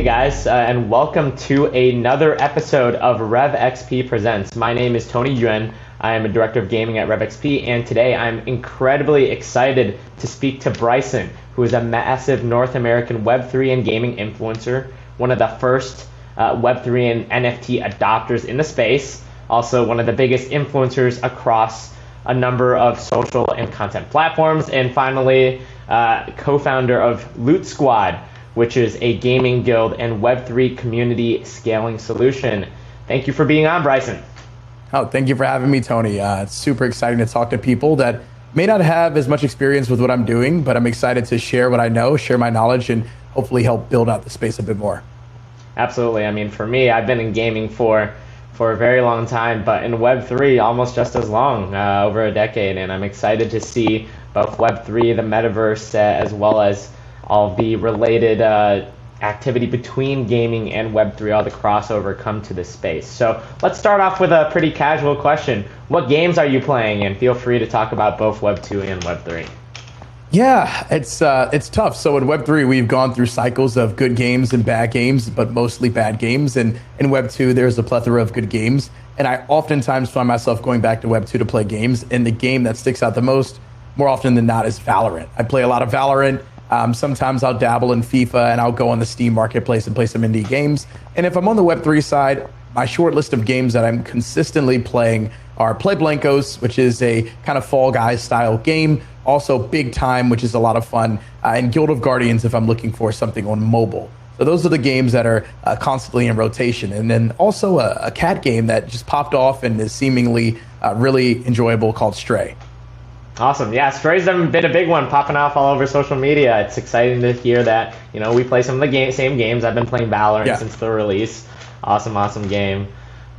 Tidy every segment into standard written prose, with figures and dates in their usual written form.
Hey guys, and welcome to another episode of REV Presents. My name is Tony Yuen. I am a director of gaming at REV, and today I'm incredibly excited to speak to Brycent, who is a massive North American Web3 and gaming influencer, one of the first Web3 and NFT adopters in the space, also one of the biggest influencers across a number of social and content platforms, and finally, co-founder of Loot Squad, which is a gaming guild and Web3 community scaling solution. Thank you for being on, Brycent. Oh, thank you for having me, Tony. It's super exciting to talk to people that may not have as much experience with what I'm doing, but I'm excited to share what I know, share my knowledge, and hopefully help build out the space a bit more. Absolutely. I mean, for me, I've been in gaming for a very long time, but in Web3 almost just as long, over a decade, and I'm excited to see both Web3, the metaverse, as well as all the related activity between gaming and Web3, all the crossover come to this space. So let's start off with a pretty casual question. What games are you playing? And feel free to talk about both Web2 and Web3. Yeah, it's tough. So in Web3, we've gone through cycles of good games and bad games, but mostly bad games. And in Web2, there's a plethora of good games. And I oftentimes find myself going back to Web2 to play games. And the game that sticks out the most, more often than not, is Valorant. I play a lot of Valorant. Sometimes I'll dabble in FIFA and I'll go on the Steam marketplace and play some indie games. And if I'm on the Web3 side, my short list of games that I'm consistently playing are Play Blancos, which is a kind of Fall Guys style game. Also Big Time, which is a lot of fun. And Guild of Guardians if I'm looking for something on mobile. So those are the games that are constantly in rotation. And then also a cat game that just popped off and is seemingly really enjoyable called Stray. Awesome. Yeah, Stray's been a big one, popping off all over social media. It's exciting to hear that, we play some of the same games. I've been playing Valorant since the release. Awesome game.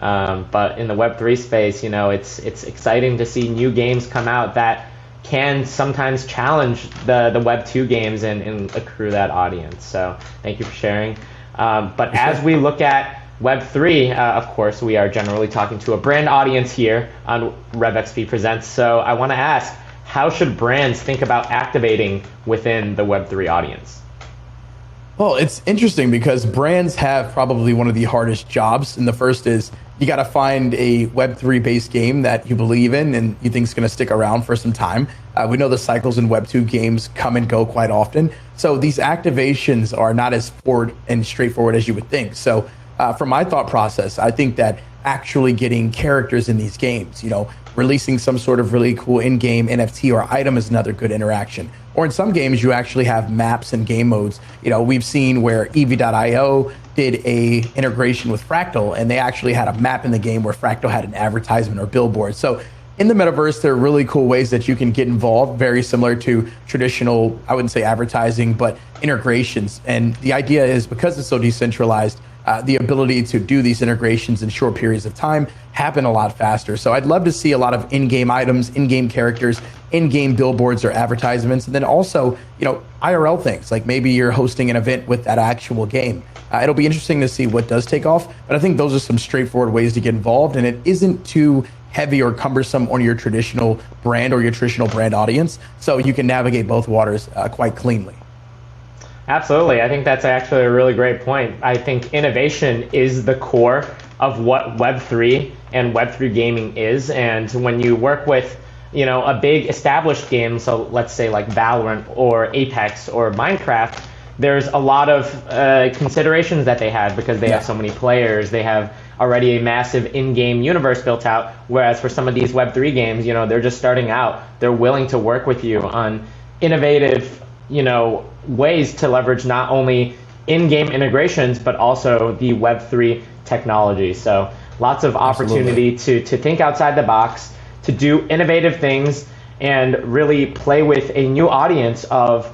But in the Web3 space, it's exciting to see new games come out that can sometimes challenge the Web2 games and accrue that audience. So thank you for sharing. But as we look at Web3, of course, we are generally talking to a brand audience here on REV Presents. So I want to ask, how should brands think about activating within the Web3 audience? Well, it's interesting because brands have probably one of the hardest jobs. And the first is you got to find a Web3 based game that you believe in and you think is going to stick around for some time. We know the cycles in Web2 games come and go quite often. So these activations are not as forward and straightforward as you would think. So from my thought process, I think that actually getting characters in these games, releasing some sort of really cool in-game NFT or item is another good interaction. Or in some games, you actually have maps and game modes. We've seen where EV.io did a integration with Fractal, and they actually had a map in the game where Fractal had an advertisement or billboard. So in the metaverse, there are really cool ways that you can get involved, very similar to traditional, I wouldn't say advertising, but integrations. And the idea is because it's so decentralized, the ability to do these integrations in short periods of time happen a lot faster. So I'd love to see a lot of in-game items, in-game characters, in-game billboards or advertisements, and then also, IRL things, like maybe you're hosting an event with that actual game. It'll be interesting to see what does take off, but I think those are some straightforward ways to get involved, and it isn't too heavy or cumbersome on your traditional brand or your traditional brand audience, so you can navigate both waters quite cleanly. Absolutely. I think that's actually a really great point. I think innovation is the core of what Web3 and Web3 gaming is. And when you work with, a big established game, so let's say like Valorant or Apex or Minecraft, there's a lot of considerations that they have because they have so many players. They have already a massive in-game universe built out. Whereas for some of these Web3 games, they're just starting out. They're willing to work with you on innovative, ways to leverage not only in-game integrations, but also the Web3 technology. So lots of opportunity to think outside the box, to do innovative things, and really play with a new audience that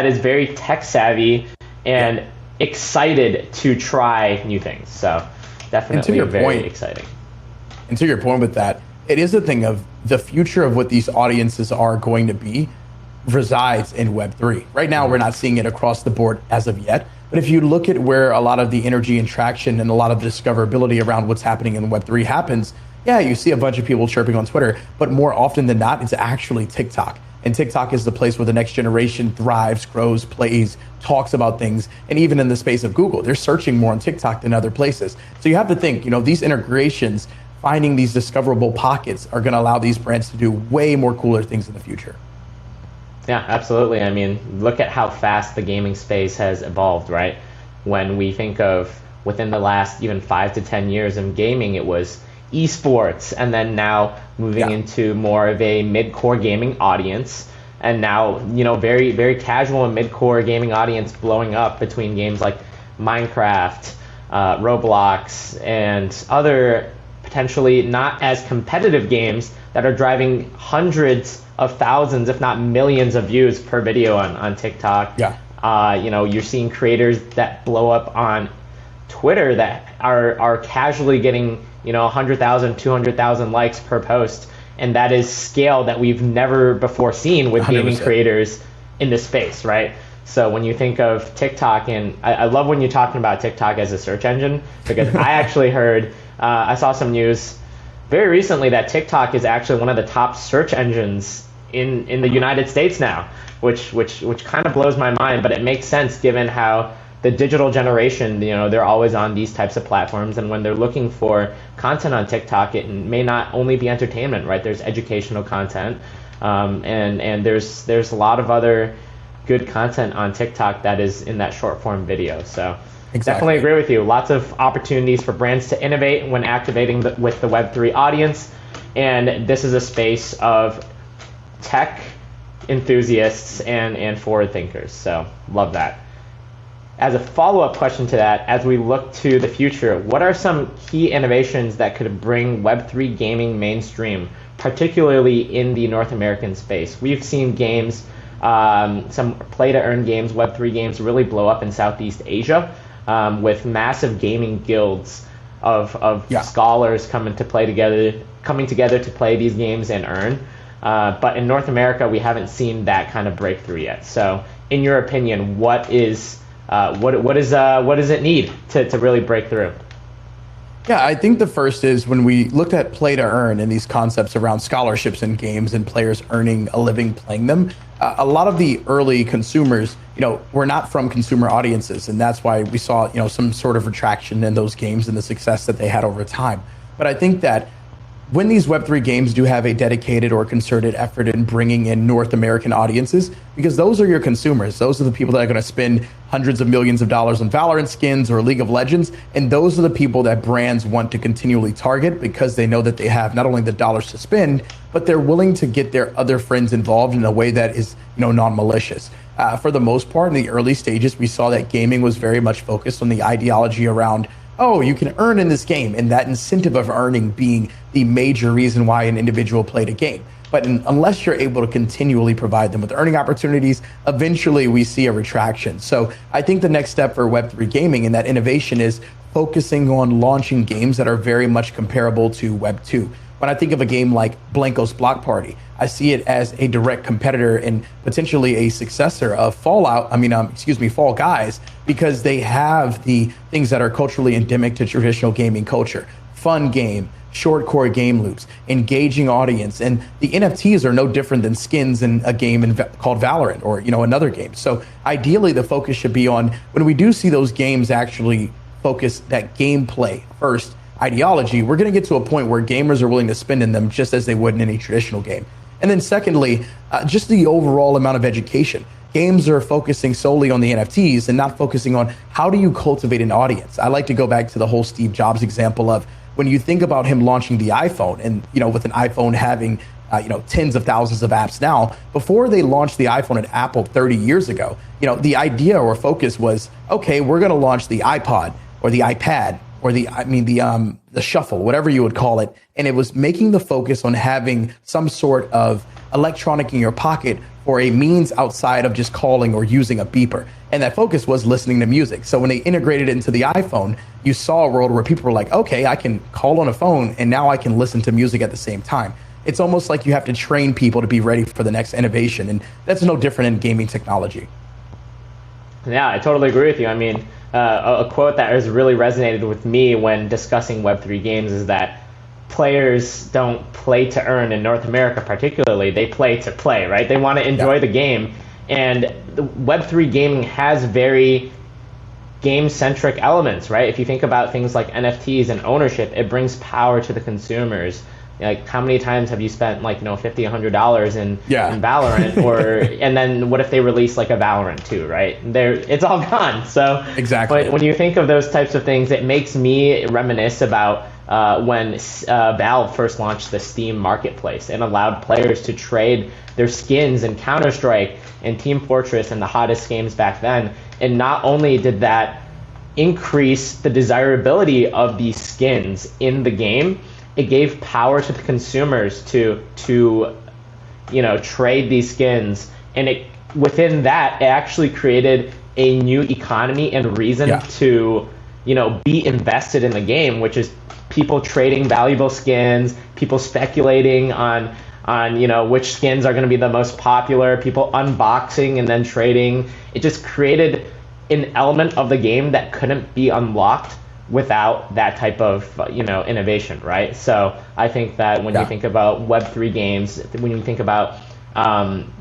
is very tech savvy and excited to try new things. So definitely very exciting. And to your point with that, it is a thing of the future of what these audiences are going to be resides in Web3. Right now, we're not seeing it across the board as of yet. But if you look at where a lot of the energy and traction and a lot of the discoverability around what's happening in Web3 happens, you see a bunch of people chirping on Twitter, but more often than not, it's actually TikTok. And TikTok is the place where the next generation thrives, grows, plays, talks about things. And even in the space of Google, they're searching more on TikTok than other places. So you have to think, these integrations, finding these discoverable pockets are going to allow these brands to do way more cooler things in the future. Yeah, absolutely. I mean, look at how fast the gaming space has evolved, right? When we think of within the last even 5 to 10 years of gaming, it was esports, and then now moving into more of a mid-core gaming audience, and now very, very casual and mid-core gaming audience blowing up between games like Minecraft, Roblox, and other potentially not as competitive games that are driving hundreds of thousands, if not millions, of views per video on TikTok. You're seeing creators that blow up on Twitter that are casually getting 100,000, 200,000 likes per post, and that is scale that we've never before seen with 100%. Gaming creators in this space, right? So when you think of TikTok, and I love when you're talking about TikTok as a search engine, because I actually heard, I saw some news very recently that TikTok is actually one of the top search engines in the United States now, which kind of blows my mind, but it makes sense given how the digital generation, they're always on these types of platforms, and when they're looking for content on TikTok, it may not only be entertainment, right? There's educational content, and there's a lot of other good content on TikTok that is in that short form video. So definitely agree with you. Lots of opportunities for brands to innovate when activating with the Web3 audience, and this is a space of tech enthusiasts and forward thinkers. So love that. As a follow-up question to that, as we look to the future, what are some key innovations that could bring Web3 gaming mainstream, particularly in the North American space? We've seen games, some play-to-earn games, Web3 games, really blow up in Southeast Asia, with massive gaming guilds of scholars coming together to play these games and earn. But in North America, we haven't seen that kind of breakthrough yet. So, in your opinion, what does it need to really break through? Yeah, I think the first is when we looked at play to earn and these concepts around scholarships in games and players earning a living playing them. A lot of the early consumers, were not from consumer audiences, and that's why we saw, some sort of retraction in those games and the success that they had over time. But I think that when these Web3 games do have a dedicated or concerted effort in bringing in North American audiences, because those are your consumers. Those are the people that are going to spend hundreds of millions of dollars on Valorant skins or League of Legends. And those are the people that brands want to continually target because they know that they have not only the dollars to spend, but they're willing to get their other friends involved in a way that is, non-malicious. For the most part, in the early stages, we saw that gaming was very much focused on the ideology around, oh, you can earn in this game, and that incentive of earning being the major reason why an individual played a game. But unless you're able to continually provide them with earning opportunities, eventually we see a retraction. So I think the next step for Web3 gaming and that innovation is focusing on launching games that are very much comparable to Web2. When I think of a game like Blanco's Block Party, I see it as a direct competitor and potentially a successor of Fall Guys, because they have the things that are culturally endemic to traditional gaming culture. Fun game, short core game loops, engaging audience, and the NFTs are no different than skins in a game called Valorant or another game. So ideally, the focus should be on when we do see those games actually focus that gameplay first ideology. We're going to get to a point where gamers are willing to spend in them just as they would in any traditional game. And then secondly, just the overall amount of education. Games are focusing solely on the NFTs and not focusing on how do you cultivate an audience. I like to go back to the whole Steve Jobs example of when you think about him launching the iPhone and, with an iPhone having, tens of thousands of apps now, before they launched the iPhone at Apple 30 years ago, the idea or focus was, okay, we're going to launch the iPod or the iPad or the shuffle, whatever you would call it. And it was making the focus on having some sort of electronic in your pocket for a means outside of just calling or using a beeper. And that focus was listening to music. So when they integrated it into the iPhone, you saw a world where people were like, okay, I can call on a phone and now I can listen to music at the same time. It's almost like you have to train people to be ready for the next innovation. And that's no different in gaming technology. Yeah, I totally agree with you. I mean, a quote that has really resonated with me when discussing Web3 games is that players don't play to earn in North America particularly. They play to play, right? They want to enjoy the game. And the Web3 gaming has very game-centric elements, right? If you think about things like NFTs and ownership, it brings power to the consumers. Like, how many times have you spent like, $50, $100 in Valorant, or and then what if they release like a Valorant 2, right? It's all gone. So exactly. But when you think of those types of things, it makes me reminisce about when Valve first launched the Steam marketplace and allowed players to trade their skins in Counter-Strike and Team Fortress and the hottest games back then. And not only did that increase the desirability of these skins in the game, it gave power to the consumers to trade these skins, and within that it actually created a new economy and reason to be invested in the game, which is people trading valuable skins, people speculating on which skins are going to be the most popular, people unboxing and then trading. It just created an element of the game that couldn't be unlocked without that type of innovation, right? So I think that when you think about Web3 games, when you think about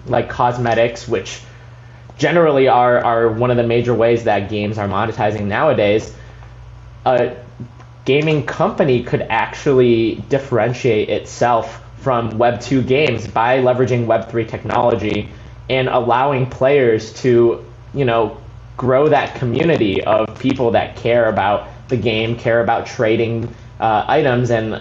like cosmetics, which generally are one of the major ways that games are monetizing nowadays, a gaming company could actually differentiate itself from Web2 games by leveraging Web3 technology and allowing players to grow that community of people that care about the game, care about trading items, and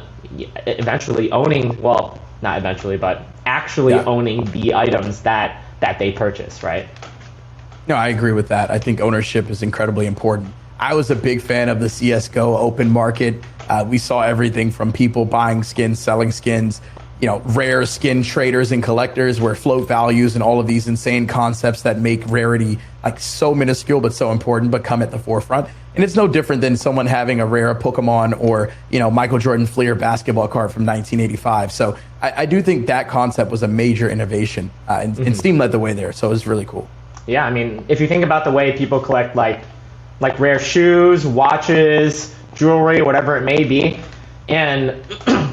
eventually owning, well, not eventually, but actually owning the items that they purchase, right? No, I agree with that. I think ownership is incredibly important. I was a big fan of the CSGO open market. We saw everything from people buying skins, selling skins, rare skin traders and collectors, where float values and all of these insane concepts that make rarity like so minuscule but so important but come at the forefront. And it's no different than someone having a rare Pokemon or Michael Jordan Fleer basketball card from 1985. So I do think that concept was a major innovation, and Steam led the way there. So it was really cool. Yeah, I mean, if you think about the way people collect like rare shoes, watches, jewelry, whatever it may be, and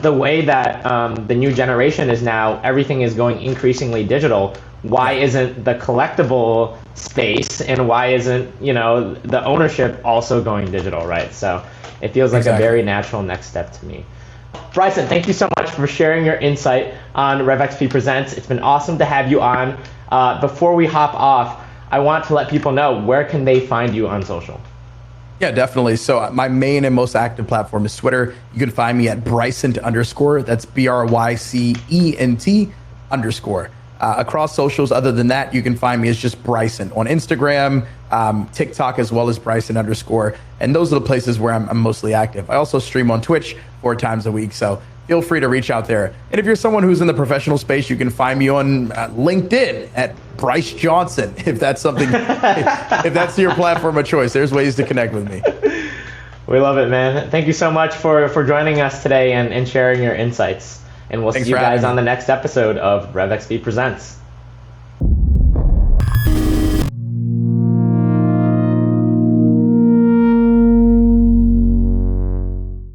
the way that the new generation is now, everything is going increasingly digital. Why isn't the collectible space, and why isn't the ownership also going digital, right? So it feels like a very natural next step to me. Brycent, thank you so much for sharing your insight on RevXP Presents. It's been awesome to have you on. Before we hop off, I want to let people know, where can they find you on social? Yeah, definitely. So my main and most active platform is Twitter. You can find me at Brycent _. That's BRYCENT_. Across socials, other than that, you can find me as just Brycent on Instagram, TikTok, as well as Brycent_. And those are the places where I'm mostly active. I also stream on Twitch 4 times a week. So feel free to reach out there. And if you're someone who's in the professional space, you can find me on LinkedIn at Bryce Johnson, if that's something, if that's your platform of choice. There's ways to connect with me. We love it, man. Thank you so much for joining us today and sharing your insights. And we'll see you guys on the next episode of RevXP Presents.